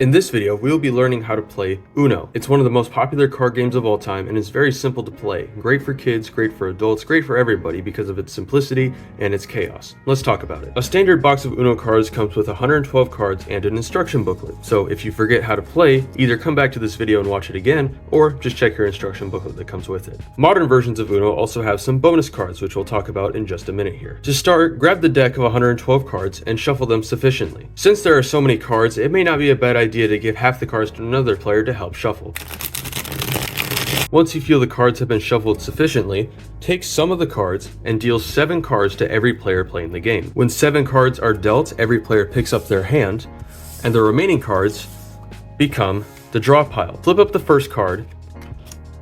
In this video, we will be learning how to play Uno. It's one of the most popular card games of all time and is very simple to play. Great for kids, great for adults, great for everybody because of its simplicity and its chaos. Let's talk about it. A standard box of Uno cards comes with 112 cards and an instruction booklet. So if you forget how to play, either come back to this video and watch it again, or just check your instruction booklet that comes with it. Modern versions of Uno also have some bonus cards, which we'll talk about in just a minute here. To start, grab the deck of 112 cards and shuffle them sufficiently. Since there are so many cards, it may not be a bad idea to give half the cards to another player to help shuffle. Once you feel the cards have been shuffled sufficiently, take some of the cards and deal 7 cards to every player playing the game. When 7 cards are dealt, every player picks up their hand, and the remaining cards become the draw pile. Flip up the first card,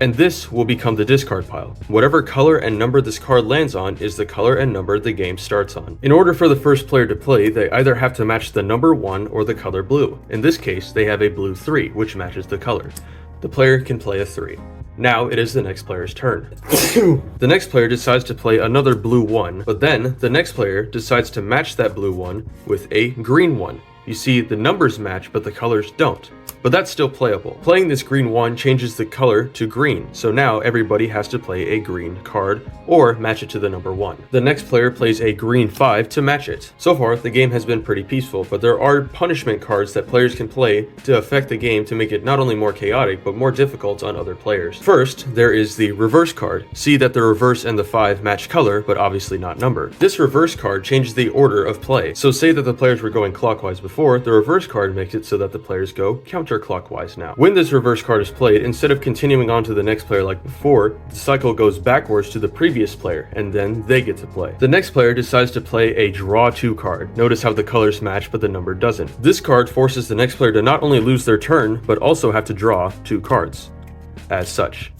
and this will become the discard pile. Whatever color and number this card lands on is the color and number the game starts on. In order for the first player to play, they either have to match the number 1 or the color blue. In this case, they have a blue 3, which matches the color. The player can play a 3. Now it is the next player's turn. The next player decides to play another blue 1, but then the next player decides to match that blue 1 with a green 1. You see, the numbers match, but the colors don't. But that's still playable. Playing this green 1 changes the color to green, so now everybody has to play a green card or match it to the number 1. The next player plays a green 5 to match it. So far, the game has been pretty peaceful, but there are punishment cards that players can play to affect the game to make it not only more chaotic, but more difficult on other players. First, there is the reverse card. See that the reverse and the 5 match color, but obviously not number. This reverse card changes the order of play. So say that the players were going clockwise before, the reverse card makes it so that the players go counterclockwise now. When this reverse card is played, instead of continuing on to the next player like before, the cycle goes backwards to the previous player, and then they get to play. The next player decides to play a draw 2 card. Notice how the colors match, but the number doesn't. This card forces the next player to not only lose their turn, but also have to draw 2 cards. As such,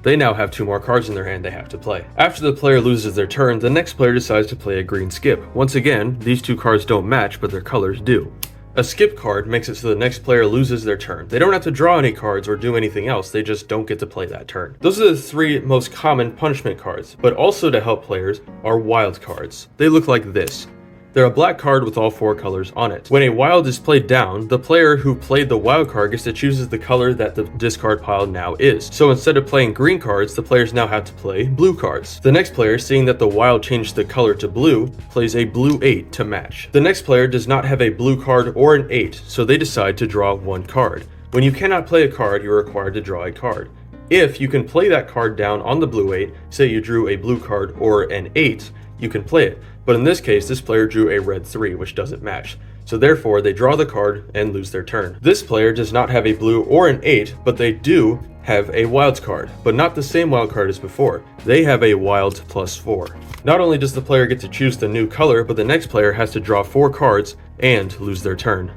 they now have 2 more cards in their hand they have to play. After the player loses their turn, the next player decides to play a green skip. Once again, these 2 cards don't match, but their colors do. A skip card makes it so the next player loses their turn. They don't have to draw any cards or do anything else, they just don't get to play that turn. Those are the 3 most common punishment cards, but also to help players are wild cards. They look like this. They're a black card with all 4 colors on it. When a wild is played down, the player who played the wild card gets to choose the color that the discard pile now is. So instead of playing green cards, the players now have to play blue cards. The next player, seeing that the wild changed the color to blue, plays a blue 8 to match. The next player does not have a blue card or an 8, so they decide to draw 1 card. When you cannot play a card, you're required to draw a card. If you can play that card down on the blue 8, say you drew a blue card or an 8, you can play it. But in this case, this player drew a red 3, which doesn't match. So therefore, they draw the card and lose their turn. This player does not have a blue or an 8, but they do have a wild card, but not the same wild card as before. They have a wild +4. Not only does the player get to choose the new color, but the next player has to draw 4 cards and lose their turn.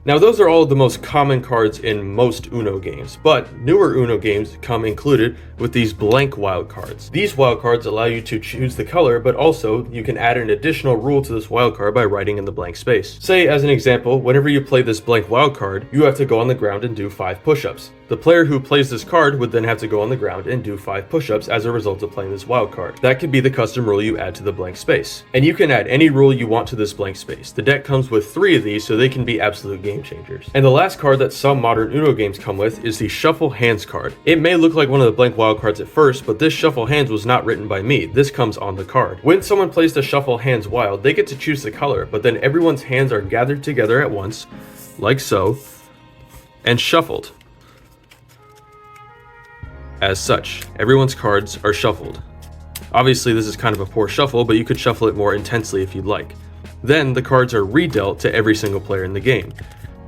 Now those are all of the most common cards in most Uno games, but newer Uno games come included with these blank wild cards. These wild cards allow you to choose the color, but also you can add an additional rule to this wild card by writing in the blank space. Say, as an example, whenever you play this blank wild card, you have to go on the ground and do 5 push-ups. The player who plays this card would then have to go on the ground and do 5 push-ups as a result of playing this wild card. That could be the custom rule you add to the blank space. And you can add any rule you want to this blank space. The deck comes with 3 of these, so they can be absolute game changers. And the last card that some modern Uno games come with is the Shuffle Hands card. It may look like one of the blank wild cards at first, but this Shuffle Hands was not written by me. This comes on the card. When someone plays the Shuffle Hands wild, they get to choose the color, but then everyone's hands are gathered together at once, like so, and shuffled. As such, everyone's cards are shuffled. Obviously, this is kind of a poor shuffle, but you could shuffle it more intensely if you'd like. Then the cards are redealt to every single player in the game.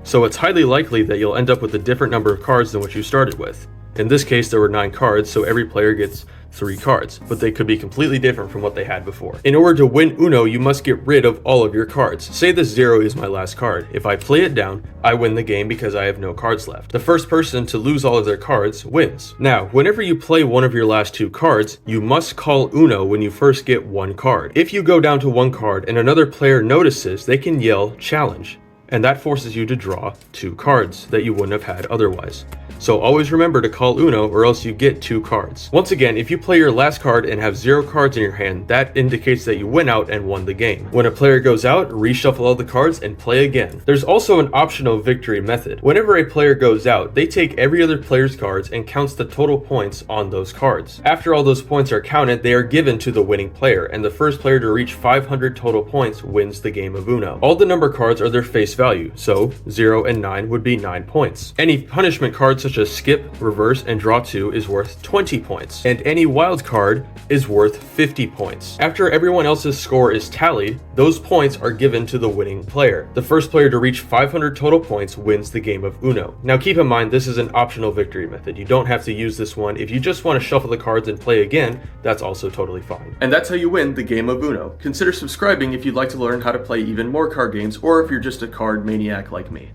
So it's highly likely that you'll end up with a different number of cards than what you started with. In this case, there were 9 cards, so every player gets 3 cards, but they could be completely different from what they had before. In order to win Uno, you must get rid of all of your cards. Say this 0 is my last card. If I play it down, I win the game because I have no cards left. The first person to lose all of their cards wins. Now, whenever you play one of your last 2 cards, you must call Uno when you first get 1 card. If you go down to 1 card and another player notices, they can yell challenge, and that forces you to draw 2 cards that you wouldn't have had otherwise. So always remember to call Uno or else you get 2 cards. Once again, if you play your last card and have 0 cards in your hand, that indicates that you went out and won the game. When a player goes out, reshuffle all the cards and play again. There's also an optional victory method. Whenever a player goes out, they take every other player's cards and counts the total points on those cards. After all those points are counted, they are given to the winning player, and the first player to reach 500 total points wins the game of Uno. All the number cards are their face value, so 0 and 9 would be 9 points. Any punishment card such as skip, reverse, and draw 2 is worth 20 points, and any wild card is worth 50 points. After everyone else's score is tallied, those points are given to the winning player. The first player to reach 500 total points wins the game of Uno. Now keep in mind, this is an optional victory method. You don't have to use this one. If you just want to shuffle the cards and play again, that's also totally fine. And that's how you win the game of Uno. Consider subscribing if you'd like to learn how to play even more card games, or if you're just a card maniac like me.